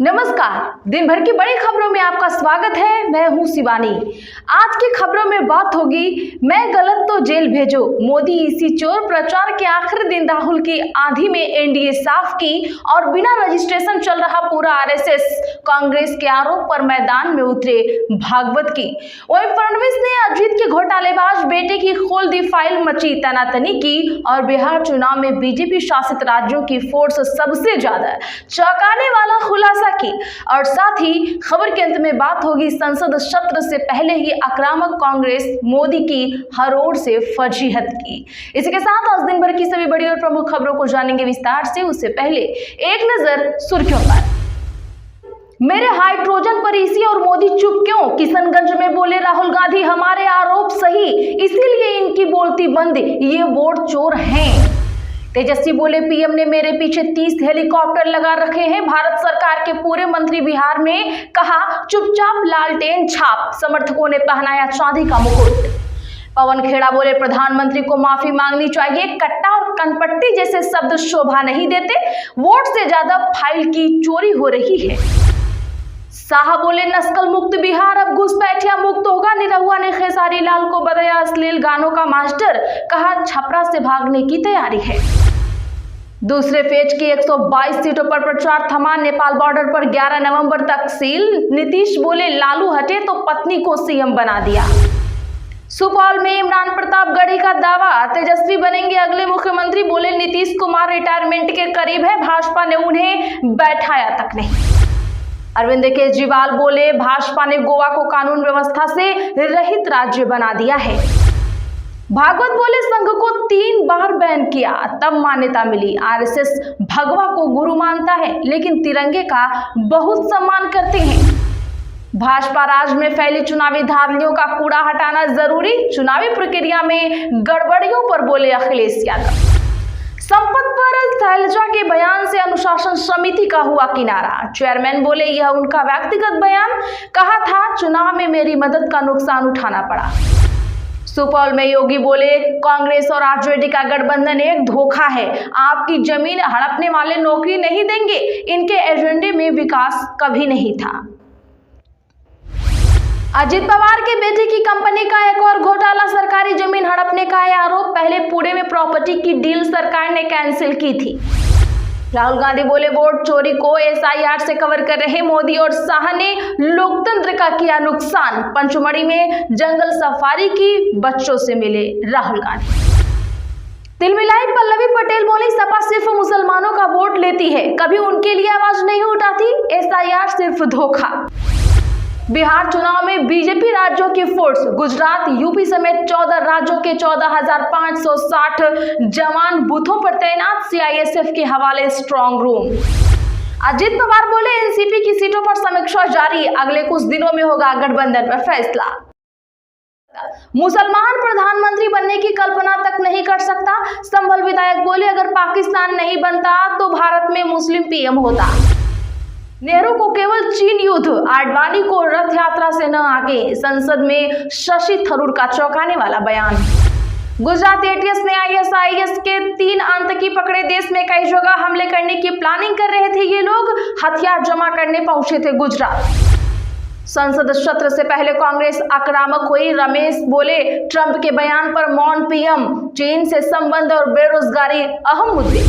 नमस्कार। दिन भर की बड़ी खबरों में आपका स्वागत है। मैं हूं शिवानी। आज की खबरों में बात होगी, मैं गलत तो जेल भेजो, मोदी इसी चोर प्रचार के आखिरी दिन राहुल की आंधी में एनडीए साफ की और बिना रजिस्ट्रेशन चल रहा पूरा आरएसएस, कांग्रेस के आरोप पर मैदान में उतरे भागवत की। वहीं फडणवीस ने अजीत के घोटालेबाज बेटे की खोल दी फाइल, मची तनातनी की और बिहार चुनाव में बीजेपी शासित राज्यों की फोर्स सबसे ज्यादा, चौंकाने वाला खुलासा की। और साथ ही खबर के अंत में बात होगी, संसद सत्र से पहले ही आक्रामक कांग्रेस मोदी की हर ओर से फजीहत की। इसी के साथ आज दिन भर की सभी बड़ी और प्रमुख खबरों को जानेंगे विस्तार से। उससे पहले एक नजर सुर्खियों पर। मेरे हाइड्रोजन पर ईसी और मोदी चुप क्यों? किशनगंज में बोले राहुल गांधी, हमारे आरोप सही, इसीलिए इनकी बोलती बंद, ये वोट चोर हैं। तेजस्वी बोले, पीएम ने मेरे पीछे 30 हेलीकॉप्टर लगा रखे हैं। भारत सरकार के पूरे मंत्री बिहार में, कहा चुपचाप लालटेन छाप। समर्थकों ने पहनाया चांदी का मुकुट। पवन खेड़ा बोले, प्रधानमंत्री को माफी मांगनी चाहिए। कट्टा और कनपट्टी जैसे शब्द शोभा नहीं देते। वोट से ज्यादा फाइल की चोरी हो रही है। शाह बोले, नस्ल मुक्त बिहार अब घुसपैठिया मुक्त होगा। निरहुआ ने खेसारी लाल को बताया अश्लील गानों का मास्टर, कहा छपरा से भागने की तैयारी है। दूसरे फेज की 122 सीटों पर प्रचार थमा। नेपाल बॉर्डर पर 11 नवंबर तक सील। नीतीश बोले, लालू हटे तो पत्नी को सीएम बना दिया। सुपौल में इमरान प्रताप गढ़ी का दावा, तेजस्वी बनेंगे अगले मुख्यमंत्री। बोले, नीतीश कुमार रिटायरमेंट के करीब है, भाजपा ने उन्हें बैठाया तक नहीं। अरविंद केजरीवाल बोले, भाजपा ने गोवा को कानून व्यवस्था से रहित राज्य बना दिया है। भागवत बोले, संघ को 3 बार बैन किया तब मान्यता मिली। आरएसएस भगवा को गुरु मानता है लेकिन तिरंगे का बहुत सम्मान करते हैं। भाजपा राज में फैली चुनावी धांधलियों का कूड़ा हटाना जरूरी। चुनावी प्रक्रिया में गड़बड़ियों पर बोले अखिलेश यादव। संपत पर शैलजा के बयान से अनुशासन समिति का हुआ किनारा। चेयरमैन बोले, यह उनका व्यक्तिगत बयान, कहा था चुनाव में मेरी मदद का नुकसान उठाना पड़ा। सुपौल में योगी बोले, कांग्रेस और आरजेडी का गठबंधन एक धोखा है। आपकी जमीन हड़पने वाले नौकरी नहीं देंगे। इनके एजेंडे में विकास कभी नहीं था। अजित पवार के बेटे की कंपनी का एक और घोटाला, सरकारी जमीन हड़पने का है आरोप। पहले पुणे में प्रॉपर्टी की डील सरकार ने कैंसिल की थी। राहुल गांधी बोले, वोट चोरी को एसआईआर से कवर कर रहे मोदी और शाह ने लोकतंत्र का किया नुकसान। पंचमढ़ी में जंगल सफारी की, बच्चों से मिले राहुल गांधी। तिलमिलाई पल्लवी पटेल बोली, सपा सिर्फ मुसलमानों का वोट लेती है, कभी उनके लिए आवाज नहीं उठाती। एसआईआर सिर्फ धोखा। बिहार चुनाव में बीजेपी राज्यों की फोर्स, गुजरात यूपी समेत 14 राज्यों के 14,560 जवान बूथों पर तैनात। सीआईएसएफ के हवाले स्ट्रांग रूम। अजित पवार बोले, एनसीपी की सीटों पर समीक्षा जारी, अगले कुछ दिनों में होगा गठबंधन पर फैसला। मुसलमान प्रधानमंत्री बनने की कल्पना तक नहीं कर सकता। संभल विधायक बोले, अगर पाकिस्तान नहीं बनता तो भारत में मुस्लिम पीएम होता। नेहरू को केवल चीन युद्ध, आडवाणी को रथ यात्रा से न आगे। संसद में शशि थरूर का चौंकाने वाला बयान। गुजरात एटीएस ने आईएसआईएस के 3 आतंकी पकड़े। देश में कई जगह हमले करने की प्लानिंग कर रहे थे ये लोग, हथियार जमा करने पहुंचे थे गुजरात। संसद सत्र से पहले कांग्रेस आक्रामक हुई। रमेश बोले, ट्रंप के बयान पर मौन पीएम। चीन से संबंध और बेरोजगारी अहम मुद्दे।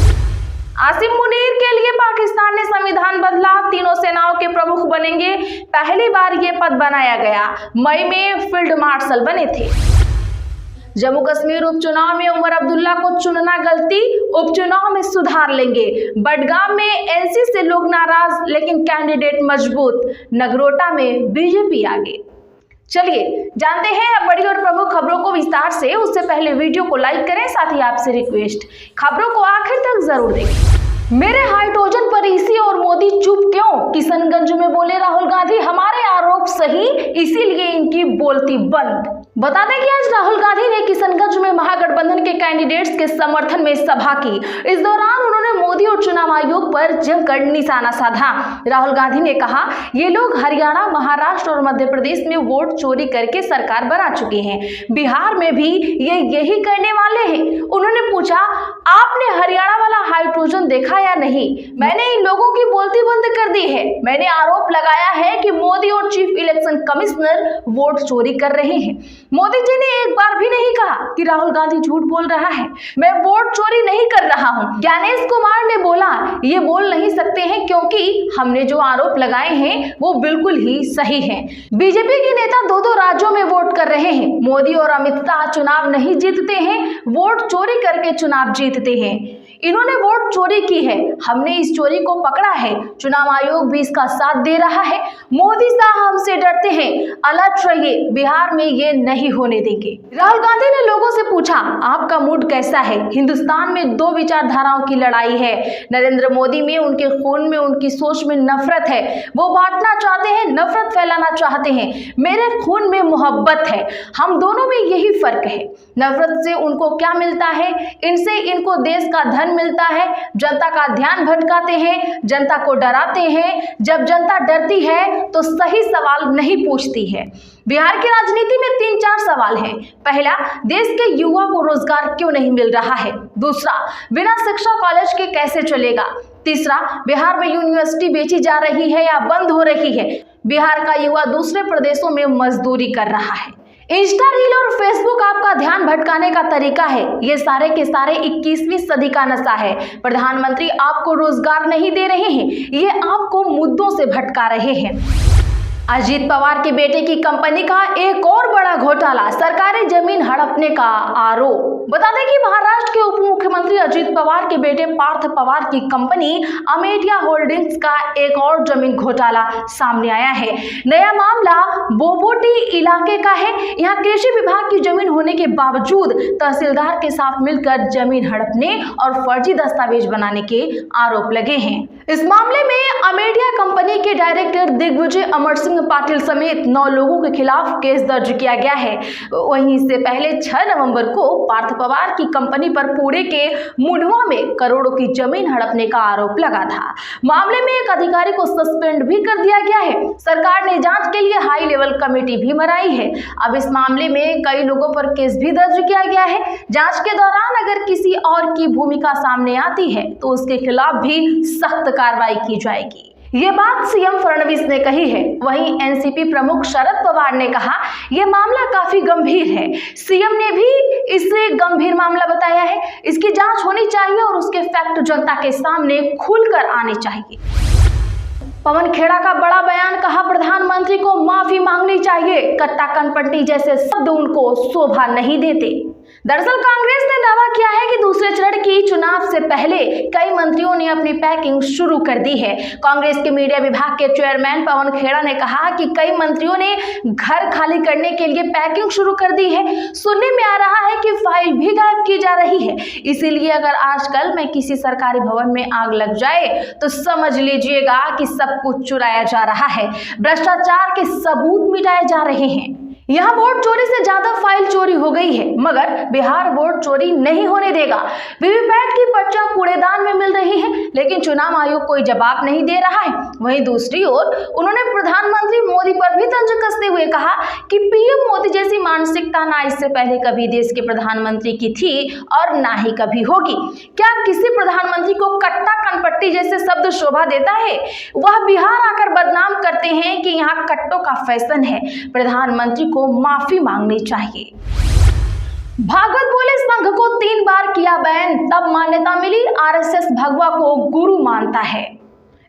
आसिम मुनीर के लिए पाकिस्तान ने संविधान बदला, तीनों सेनाओं के प्रमुख बनेंगे। पहली बार ये पद बनाया गया। मई में फील्ड मार्शल बने थे। जम्मू कश्मीर उपचुनाव में उमर अब्दुल्ला को चुनना गलती, उपचुनाव में सुधार लेंगे। बडगाम में एनसी से लोग नाराज लेकिन कैंडिडेट मजबूत। नगरोटा में बीजेपी आगे। चलिए जानते हैं अब बड़ी और प्रमुख खबरों को विस्तार से। उससे पहले वीडियो को लाइक करें, साथ ही आपसे रिक्वेस्ट, खबरों को आखिर तक जरूर देखें। मेरे हाइड्रोजन पर ईसी और मोदी चुप क्यों? किशनगंज में बोले राहुल गांधी, हमारे आरोप सही, इसीलिए इनकी बोलती बंद। बता दें कि आज राहुल गांधी ने किशनगंज में महागठबंधन के कैंडिडेट्स के समर्थन में सभा की। इस दौरान उन्होंने उन्होंने मोदी और चुनाव आयोग पर जमकर निशाना साधा। राहुल गांधी ने कहा, ये लोग हरियाणा, महाराष्ट्र और मध्य प्रदेश में वोट चोरी करके सरकार बना चुके हैं, बिहार में भी ये यही करने वाले हैं। उन्होंने पूछा, आपने हरियाणा वाला हाइड्रोजन देखा या नहीं? मैंने इन लोगों की बोलती बंद कर दी है। मैंने आरोप लगाया है कि मोदी और चीफ इलेक्शन कमिश्नर वोट चोरी कर रहे हैं। मोदी जी ने एक बार भी नहीं कहा कि राहुल गांधी झूठ बोल रहा है, मैं वोट चोरी नहीं कर रहा हूं। ज्ञानेश कुमार ने बोला, ये बोल नहीं सकते हैं क्योंकि हमने जो आरोप लगाए हैं वो बिल्कुल ही सही है। बीजेपी के नेता दो राज्यों में वोट कर रहे हैं। मोदी और अमित शाह चुनाव नहीं जीतते हैं, वोट चोरी करके चुनाव जीतते हैं। इन्होंने वोट चोरी की है, हमने इस चोरी को पकड़ा है। चुनाव आयोग भी इसका साथ दे रहा है। मोदी साहब हमसे डरते हैं, अलर्ट रहिए, बिहार में ये नहीं होने देंगे। राहुल गांधी ने लोगों से पूछा, आपका मूड कैसा है? हिंदुस्तान में दो विचारधाराओं की लड़ाई है। नरेंद्र मोदी में, उनके खून में, उनकी सोच में नफरत है। वो बांटना चाहते हैं, नफरत फैलाना चाहते हैं। मेरे खून में मोहब्बत है। हम दोनों में यही फर्क है। नफरत से उनको क्या मिलता है? इनसे इनको देश का धन मिलता है, जनता का ध्यान भटकाते हैं, जनता को डराते हैं। जब जनता डरती है तो सही सवाल नहीं पूछती है। बिहार की राजनीति में 3-4 सवाल हैं। पहला, देश के युवा को रोजगार क्यों नहीं मिल रहा है? दूसरा, बिना शिक्षा कॉलेज के कैसे चलेगा? तीसरा, बिहार में यूनिवर्सिटी बेची जा रही है या बंद हो रही है? बिहार का युवा दूसरे प्रदेशों में मजदूरी कर रहा है। इंस्टा रील और फेसबुक आपका ध्यान भटकाने का तरीका है। ये सारे के सारे 21वीं सदी का नशा है। प्रधानमंत्री आपको रोजगार नहीं दे रहे हैं, ये आपको मुद्दों से भटका रहे हैं। अजीत पवार के बेटे की कंपनी का एक और बड़ा घोटाला, सरकारी जमीन हड़पने का आरोप। बता दें कि महाराष्ट्र के उप मुख्यमंत्री अजीत पवार के बेटे पार्थ पवार की कंपनी अमेठिया होल्डिंग्स का एक और जमीन घोटाला सामने आया है। नया मामला बोबोटी इलाके का है। यहाँ कृषि विभाग की जमीन होने के बावजूद तहसीलदार के साथ मिलकर जमीन हड़पने और फर्जी दस्तावेज बनाने के आरोप लगे हैं। इस मामले में अमेठिया कंपनी के डायरेक्टर दिग्विजय अमर सिंह पाटिल समेत 9 लोगों के खिलाफ केस दर्ज किया गया है। वहीं इससे पहले 6 नवंबर को पार्थ पवार की कंपनी पर पुणे के मुंडवा में करोड़ों की जमीन हड़पने का आरोप लगा था। मामले में एक अधिकारी को सस्पेंड भी कर दिया गया है। सरकार ने जांच के लिए हाई लेवल कमेटी भी बनाई है। अब इस मामले में कई लोगों पर केस भी दर्ज किया गया है। जांच के दौरान अगर किसी और की भूमिका सामने आती है तो उसके खिलाफ भी सख्त कार्रवाई की जाएगी। ये बात सीएम फडणवीस ने कही है। वहीं एनसीपी प्रमुख शरद पवार ने कहा, यह मामला काफी गंभीर है। सीएम ने भी इसे गंभीर मामला बताया है। इसकी जांच होनी चाहिए और उसके फैक्ट जनता के सामने खुलकर आने चाहिए। पवन खेड़ा का बड़ा बयान, कहा प्रधानमंत्री को माफी मांगनी चाहिए। कट्टा कनपट्टी जैसे शब्द उनको शोभा नहीं देते। दरअसल कांग्रेस ने दावा किया है कि दूसरे चरण की चुनाव से पहले कई मंत्रियों ने अपनी पैकिंग शुरू कर दी है। कांग्रेस के मीडिया विभाग के चेयरमैन पवन खेड़ा ने कहा कि कई मंत्रियों ने घर खाली करने के लिए पैकिंग शुरू कर दी है। सुनने में आ रहा है कि फाइल भी गायब की जा रही है। इसीलिए अगर आजकल में किसी सरकारी भवन में आग लग जाए तो समझ लीजिएगा कि सब कुछ चुराया जा रहा है। भ्रष्टाचार के सबूत मिटाए जा रहे हैं। यहाँ वोट चोरी से ज्यादा फाइल चोरी हो गई है, मगर बिहार वोट चोरी नहीं होने देगा। वीवीपैट की पर्चा कूड़ेदान में मिल रही है, लेकिन चुनाव आयोग कोई जवाब नहीं दे रहा है। वहीं दूसरी ओर उन्होंने प्रधानमंत्री मोदी पर भी तंज कसते हुए कहा कि पीएम मोदी जैसी मानसिकता ना इससे पहले कभी देश के प्रधानमंत्री की थी और ना ही कभी होगी। क्या किसी प्रधानमंत्री को कट्टा कनपट्टी जैसे शब्द शोभा देता है? वह बिहार आकर बदनाम करते हैं कि यहाँ कट्टों का फैशन है। प्रधानमंत्री को माफी मांगनी चाहिए। भागवत बोले संघ को 3 बार किया बैन, तब मान्यता मिली। आरएसएस भगवा को गुरु मानता है।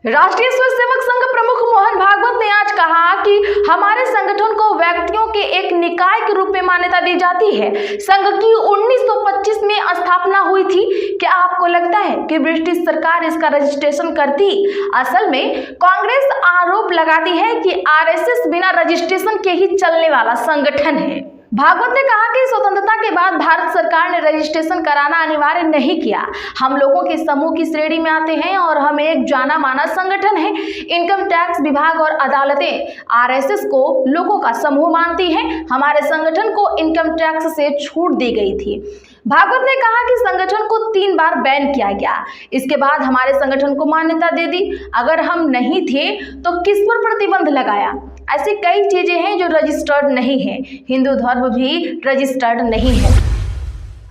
राष्ट्रीय स्वयंसेवक संघ प्रमुख मोहन भागवत ने आज कहा कि हमारे संगठन को व्यक्तियों के एक निकाय के रूप में मान्यता दी जाती है। संघ की 1925 में स्थापना हुई थी। क्या आपको लगता है कि ब्रिटिश सरकार इसका रजिस्ट्रेशन करती? असल में कांग्रेस आरोप लगाती है कि आरएसएस बिना रजिस्ट्रेशन के ही चलने वाला संगठन है। भागवत ने कहा कि स्वतंत्रता के बाद भारत सरकार ने रजिस्ट्रेशन कराना अनिवार्य नहीं किया। हम लोगों के समूह की श्रेणी में आते हैं और हम एक जाना माना संगठन है। इनकम टैक्स विभाग और अदालतें आरएसएस को लोगों का समूह मानती हैं। हमारे संगठन को इनकम टैक्स से छूट दी गई थी। भागवत ने कहा कि संगठन को 3 बार बैन किया गया, इसके बाद हमारे संगठन को मान्यता दे दी। अगर हम नहीं थे तो किस पर प्रतिबंध लगाया? ऐसी कई चीजें हैं जो रजिस्टर्ड नहीं है। हिंदू धर्म भी रजिस्टर्ड नहीं है।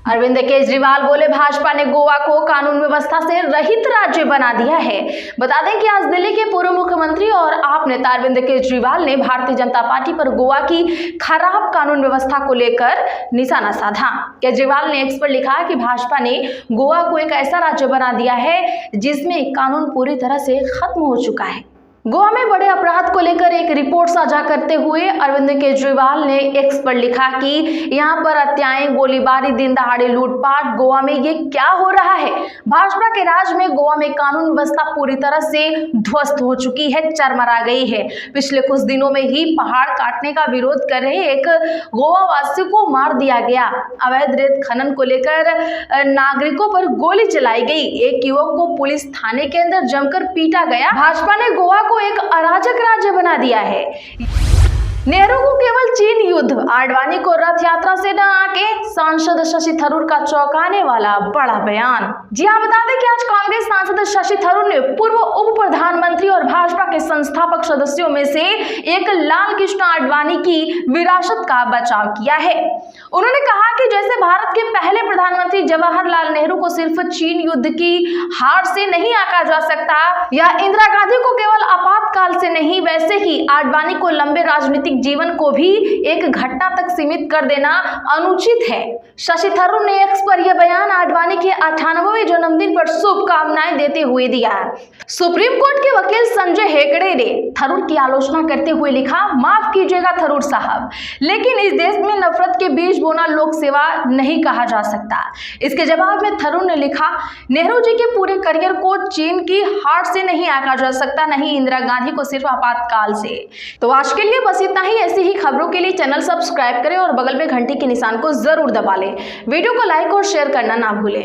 अरविंद केजरीवाल बोले, भाजपा ने गोवा को कानून व्यवस्था से रहित राज्य बना दिया है। बता दें कि आज दिल्ली के पूर्व मुख्यमंत्री और आप नेता अरविंद केजरीवाल ने भारतीय जनता पार्टी पर गोवा की खराब कानून व्यवस्था को लेकर निशाना साधा। केजरीवाल ने एक्स पर लिखा कि भाजपा ने गोवा को एक ऐसा राज्य बना दिया है जिसमें कानून पूरी तरह से खत्म हो चुका है। गोवा में बड़े अपराध को लेकर एक रिपोर्ट साझा करते हुए अरविंद केजरीवाल ने एक्स पर लिखा कि यहाँ पर हत्याएं, गोलीबारी, दिन दहाड़े लूटपाट, गोवा में ये क्या हो रहा है? भाजपा के राज में गोवा में कानून व्यवस्था पूरी तरह से ध्वस्त हो चुकी है, चरमरा गई है। पिछले कुछ दिनों में ही पहाड़ काटने का विरोध कर रहे एक गोवा वासी को मार दिया गया। अवैध रेत खनन को लेकर नागरिकों पर गोली चलाई गई। एक युवक को पुलिस थाने के अंदर जमकर पीटा गया। भाजपा ने गोवा को एक अराजक राज्य बना दिया है। नेहरू को केवल चीन युद्ध, आडवाणी को रथ यात्रा से न आके, सांसद शशि थरूर का चौंकाने वाला बड़ा बयान। जी हां, बता दें कि आज कांग्रेस सांसद शशि थरूर ने पूर्व उप प्रधानमंत्री और भाजपा के संस्थापक सदस्यों में से एक लाल कृष्ण आडवाणी की विरासत का बचाव किया है। उन्होंने कहा कि जैसे भारत के पहले प्रधानमंत्री जवाहरलाल नेहरू को सिर्फ चीन युद्ध की हार से नहीं आंका जा सकता या इंदिरा गांधी को केवल आपातकाल से नहीं, वैसे ही आडवाणी को लंबे राजनीतिक जीवन को भी एक घटना तक सीमित कर देना अनुचित है। शशि थरूर ने एक्स पर यह बयान आडवाणी के 98वें जन्मदिन पर शुभकामनाएं देते हुए दिया। सुप्रीम कोर्ट के वकील संजय हेगड़े ने थरूर की आलोचना करते हुए लिखा, माफ कीजिएगा थरूर साहब, लेकिन इस देश में नफरत के बीज बोना लोक सेवा नहीं कहा जा सकता। इसके जवाब में थरूर ने लिखा, नेहरू जी के पूरे करियर को चीन की हार से नहीं आंका जा सकता, नहीं इंदिरा गांधी को सिर्फ आपातकाल से। तो आज के लिए बस इतना ही। ऐसी ही खबरों के लिए चैनल सब्सक्राइब करें और बगल में घंटी के निशान को जरूर दबा लें। वीडियो को लाइक और शेयर करना ना भूलें।